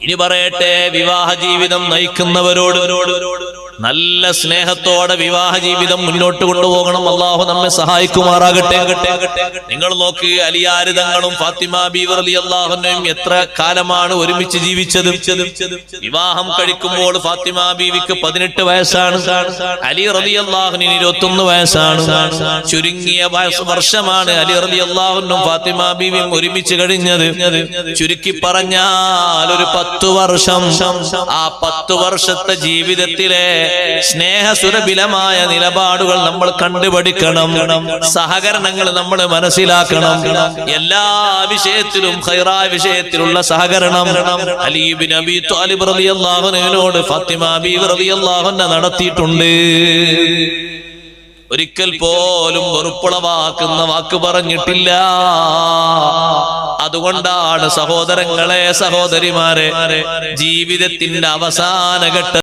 ഇനി പറയട്ടെ, വിവാഹ ജീവിതം നയിക്കുന്നവരോട് നല്ല സ്നേഹത്തോടെ വിവാഹ ജീവിതം മുന്നോട്ട് കൊണ്ടുപോകണം. അള്ളാഹു നമ്മെ സഹായിക്കുമാറാകട്ടെ. നിങ്ങൾ നോക്ക്, അലിയാർ തങ്ങളും ഫാത്തിമ ബീവി റളിയല്ലാഹു അൻഹയും എത്ര കാലമാണ് ഒരുമിച്ച് ജീവിച്ചത്. വിവാഹം കഴിക്കുമ്പോൾ ഫാത്തിമ ബീവിക്ക് 18 വയസ്സാണ്, അലി റളിയല്ലാഹുവിന് 21 വയസ്സാണ്. ചുരുങ്ങിയ വർഷമാണ് അലി റളിയല്ലാഹു അൻഹും ഫാത്തിമ ബീവിയും ഒരുമിച്ച് കഴിഞ്ഞത്. ചുരുക്കി പറഞ്ഞാൽ ഒരു 10 വർഷം. ആ 10 വർഷത്തെ ജീവിതത്തിലെ സ്നേഹസുരഭിലമായ നിലപാടുകൾ നമ്മൾ കണ്ടുപഠിക്കണം. സഹകരണങ്ങൾ നമ്മൾ മനസ്സിലാക്കണം. എല്ലാ വിഷയത്തിലും ഖൈറായ വിഷയത്തിലുള്ള സഹകരണം അലി ഇബ്നു അബീ ത്വാലിബ് റളിയല്ലാഹു അൻഹുവിനോട് ഫാത്തിമ ബീവി റളിയല്ലാഹു അൻഹ നടത്തിയിട്ടുണ്ട്. ഒരിക്കൽ പോലും വെറുപ്പുളവാക്കുന്ന വാക്ക് പറഞ്ഞിട്ടില്ല. അതുകൊണ്ടാണ് സഹോദരങ്ങളെ, സഹോദരിമാരെ, ജീവിതത്തിന്റെ അവസാന ഘട്ട